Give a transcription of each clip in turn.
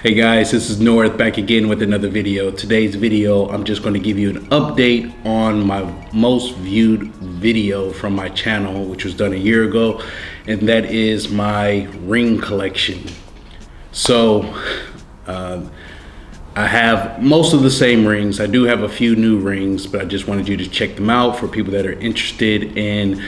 Hey guys, this is North back again with another video. Today's video, I'm just going to give you an update on my most viewed video from my channel, which was done a year ago, and that is my ring collection. So, I have most of the same rings. I do have a few new rings, but I just wanted you to check them out for people that are interested in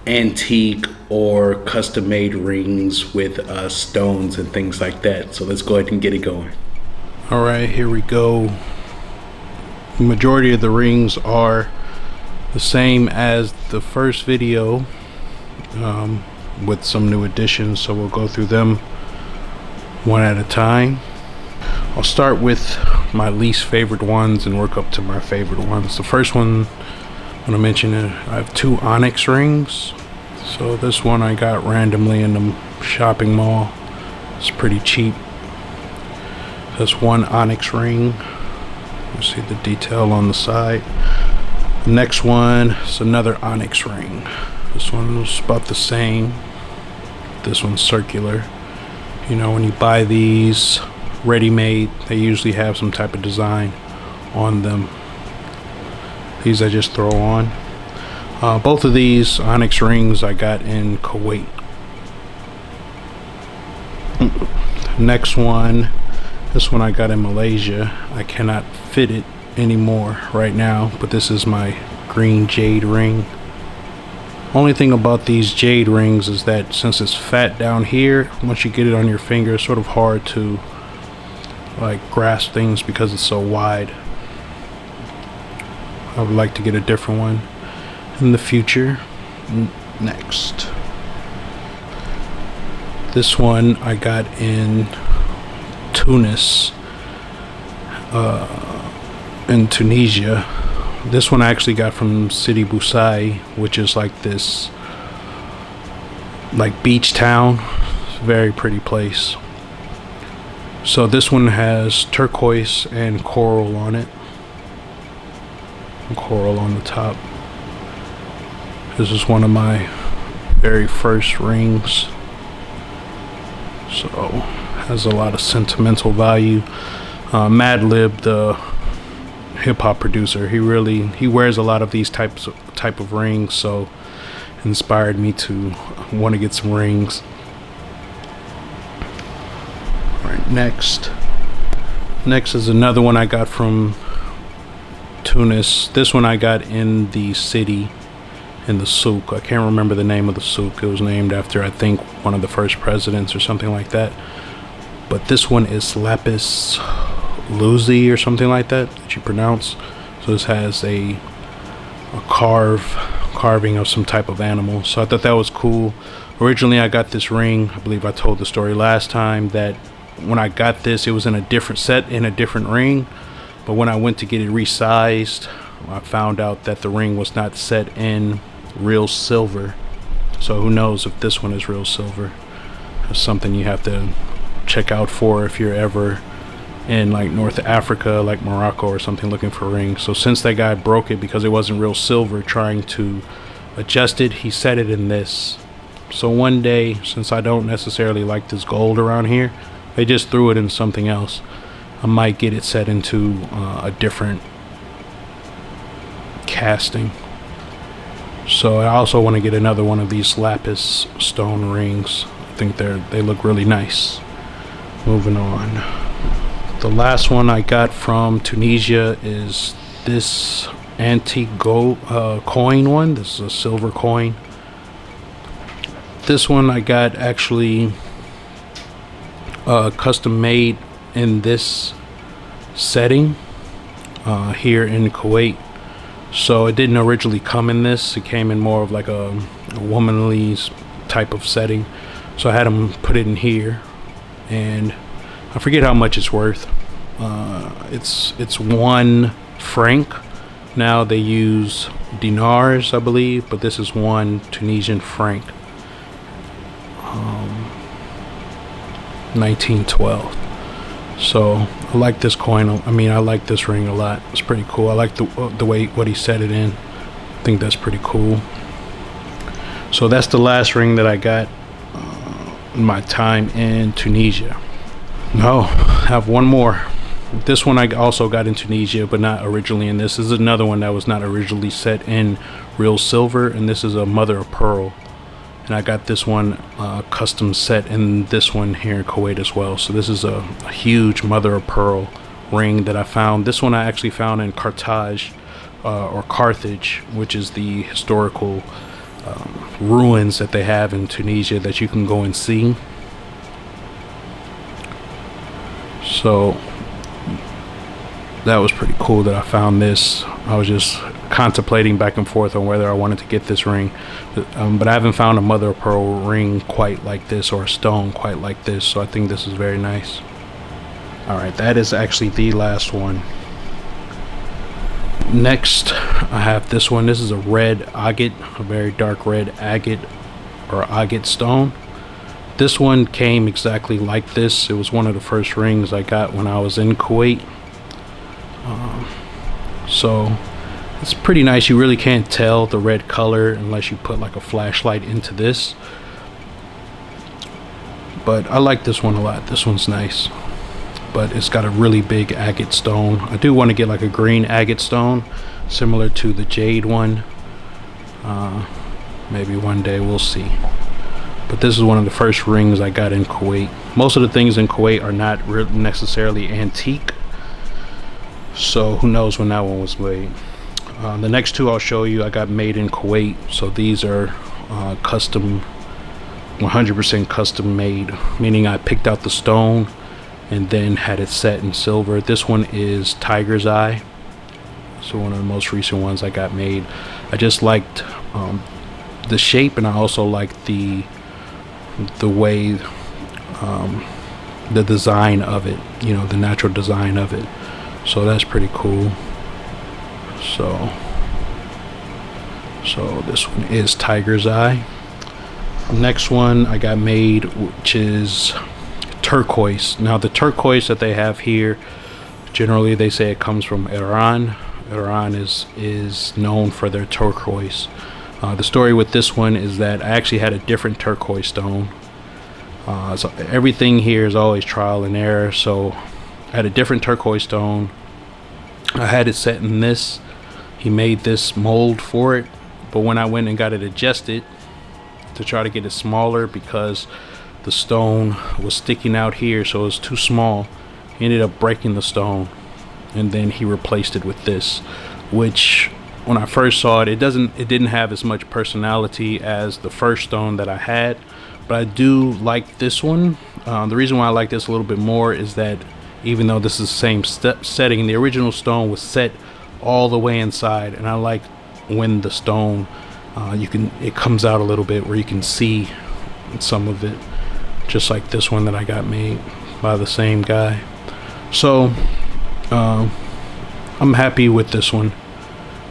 antique or custom made rings with stones and things like that. So let's go ahead and get it going. All right, here we go. The majority of the rings are the same as the first video, with some new additions, so we'll go through them one at a time. I'll start with my least favorite ones and work up to my favorite ones. The first one I'm gonna mention, I have two Onyx rings. So this one I got randomly in the shopping mall. It's pretty cheap. That's one Onyx ring. You see the detail on the side. The next one is another Onyx ring. This one was about the same. This one's circular. You know, when you buy these ready-made, they usually have some type of design on them. These I just throw on. Both of these Onyx rings I got in Kuwait. Next one, this one I got in Malaysia. I cannot fit it anymore right now, but this is my green jade ring. Only thing about these jade rings is that since it's fat down here, once you get it on your finger, it's sort of hard to like grasp things because it's so wide. I would like to get a different one in the future. Next, this one I got in Tunis, in Tunisia. This one I actually got from City Busai, which is like this like beach town. It's a very pretty place. So this one has turquoise and coral on it. Coral on the top. This is one of my very first rings, so has a lot of sentimental value. Madlib, the hip-hop producer, he wears a lot of these type of rings, so inspired me to want to get some rings. All right, next is another one I got from Tunis. This one I got in the city, in the souk. I can't remember the name of the souk. It was named after, I think, one of the first presidents or something like that. But this one is lapis lazuli or something like that you pronounce. So this has a carving of some type of animal. So I thought that was cool. Originally I got this ring, I believe I told the story last time, that when I got this, it was in a different set, in a different ring. But when I went to get it resized, I found out that the ring was not set in real silver. So who knows if this one is real silver. That's something you have to check out for if you're ever in like North Africa, like Morocco or something, looking for rings. So since that guy broke it because it wasn't real silver, trying to adjust it, he set it in this. So one day, since I don't necessarily like this gold around here, they just threw it in something else. I might get it set into a different casting. So I also want to get another one of these lapis stone rings. I think they look really nice. Moving on. The last one I got from Tunisia is this antique gold coin one. This is a silver coin. This one I got actually custom made in this setting here in Kuwait. So it didn't originally come in this. It came in more of like a womanly type of setting. So I had them put it in here, and I forget how much it's worth. It's 1 franc. Now they use dinars, I believe, but this is 1 Tunisian franc. 1912. So I like this coin. I mean, I like this ring a lot. It's pretty cool. I like the way what he set it in. I think that's pretty cool. So that's the last ring that I got in my time in Tunisia. No, I have one more. This one I also got in Tunisia, but not originally in this. This is another one that was not originally set in real silver, and this is a mother of pearl. And I got this one custom set in this one here in Kuwait as well. So this is a huge mother of pearl ring that I found. This one I actually found in Carthage, or Carthage, which is the historical ruins that they have in Tunisia that you can go and see. So that was pretty cool that I found this. I was just contemplating back and forth on whether I wanted to get this ring, but I haven't found a mother of pearl ring quite like this, or a stone quite like this, so I think this is very nice. All right, that is actually the last one. Next I have this one. This is a red agate, a very dark red agate or agate stone. This one came exactly like this. It was one of the first rings I got when I was in Kuwait. So it's pretty nice. You really can't tell the red color unless you put like a flashlight into this, but I like this one a lot. This one's nice, but it's got a really big agate stone. I do want to get like a green agate stone similar to the jade one. Maybe one day, we'll see. But this is one of the first rings I got in Kuwait. Most of the things in Kuwait are not necessarily antique, so who knows when that one was made. The next two I'll show you I got made in Kuwait. So these are custom, 100% custom made, meaning I picked out the stone and then had it set in silver. This one is tiger's eye, so one of the most recent ones I got made. I just liked the shape, and I also liked the way, the design of it, you know, the natural design of it. So that's pretty cool. So this one is tiger's eye. Next one I got made, which is turquoise. Now the turquoise that they have here, generally they say it comes from Iran. Iran is known for their turquoise. The story with this one is that I actually had a different turquoise stone. So everything here is always trial and error. So I had a different turquoise stone. I had it set in this. He made this mold for it, but when I went and got it adjusted to try to get it smaller, because the stone was sticking out here, so it was too small, he ended up breaking the stone, and then he replaced it with this, which when I first saw it, it didn't have as much personality as the first stone that I had, but I do like this one. The reason why I like this a little bit more is that even though this is the same setting, the original stone was set all the way inside, and I like when the stone it comes out a little bit where you can see some of it, just like this one that I got made by the same guy. So I'm happy with this one,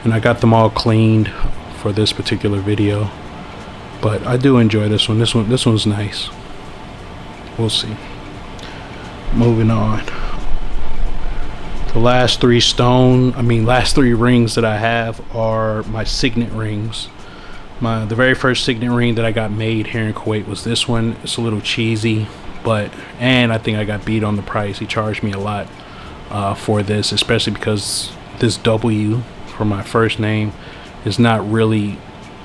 and I got them all cleaned for this particular video, but I do enjoy this one. This one's nice. We'll see. Moving on. The last three rings that I have are my signet rings. The very first signet ring that I got made here in Kuwait was this one. It's a little cheesy, and I think I got beat on the price. He charged me a lot for this, especially because this W for my first name is not really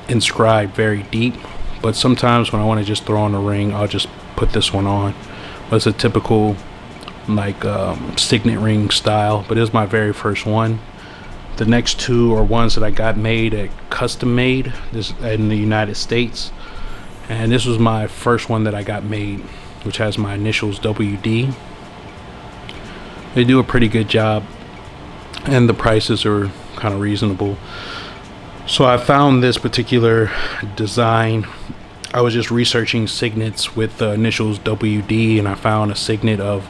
inscribed very deep, but sometimes when I want to just throw on a ring, I'll just put this one on. But it's a typical like signet ring style, but it was my very first one. The next two are ones that I got made custom made this in the United States, and this was my first one that I got made, which has my initials WD. They do a pretty good job, and the prices are kind of reasonable. So I found this particular design. I was just researching signets with the initials WD, and I found a signet of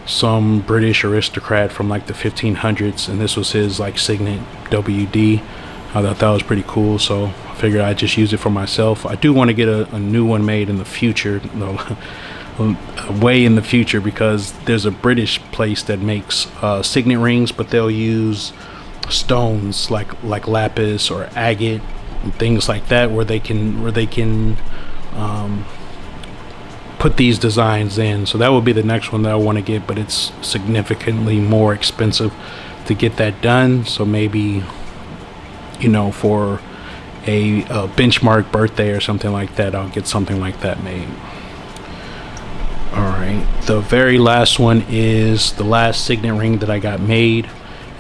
some British aristocrat from like the 1500s, and this was his like signet WD. I thought that was pretty cool, so I figured I'd just use it for myself. I do want to get a new one made in the future, way in the future, because there's a British place that makes signet rings, but they'll use stones like lapis or agate and things like that, where they can put put these designs in. So that would be the next one that I want to get, but it's significantly more expensive to get that done. So maybe, you know, for a benchmark birthday or something like that, I'll get something like that made. All right, the very last one is the last signet ring that I got made,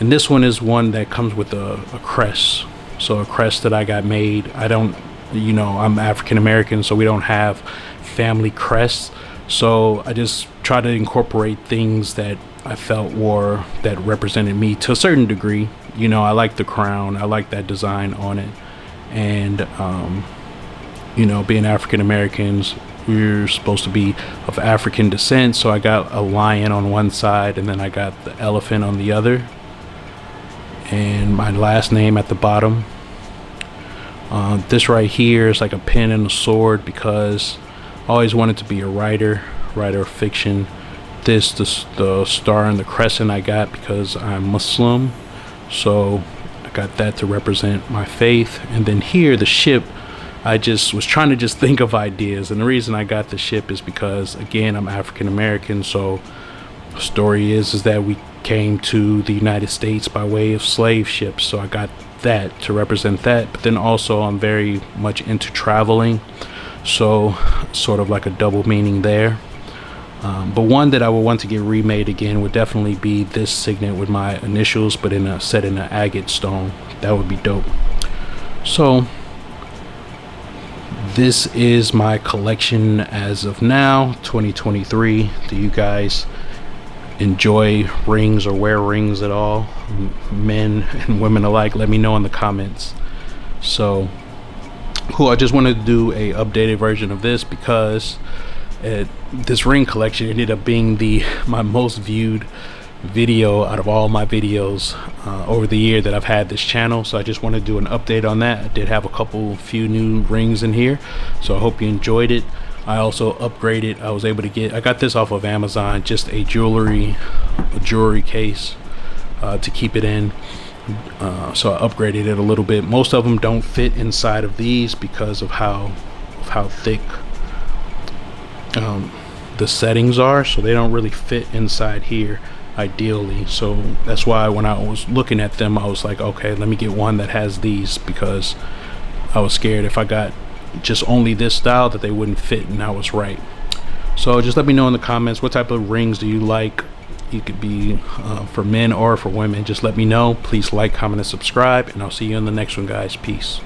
and this one is one that comes with a crest. So a crest that I got made. I don't, you know, I'm African American, so we don't have family crests, so I just try to incorporate things that I felt that represented me to a certain degree. You know, I like the crown, I like that design on it, and you know, being African Americans, we're supposed to be of African descent, so I got a lion on one side and then I got the elephant on the other, and my last name at the bottom. This right here is like a pen and a sword, because I always wanted to be a writer of fiction. The star and the crescent I got because I'm Muslim, so I got that to represent my faith. And then here, the ship, I just was trying to just think of ideas, and the reason I got the ship is because, again, I'm African American. So the story is that we came to the United States by way of slave ships, so I got that to represent that. But then also I'm very much into traveling, so sort of like a double meaning there. But one that I would want to get remade again would definitely be this signet with my initials, but set in an agate stone. That would be dope. So this is my collection as of now, 2023. Do you guys enjoy rings or wear rings at all, men and women alike? Let me know in the comments. So cool. I just wanted to do a updated version of this because this ring collection ended up being my most viewed video out of all my videos over the year that I've had this channel. So I just want to do an update on that. I did have a few new rings in here, so I hope you enjoyed it. I also upgraded. I got this off of Amazon, just a jewelry case to keep it in. So I upgraded it a little bit. Most of them don't fit inside of these because of how thick the settings are, so they don't really fit inside here ideally. So that's why when I was looking at them, I was like, okay, let me get one that has these, because I was scared if I got just only this style that they wouldn't fit, and I was right. So just let me know in the comments, what type of rings do you like? It could be for men or for women. Just let me know. Please like, comment, and subscribe, and I'll see you in the next one, guys. Peace.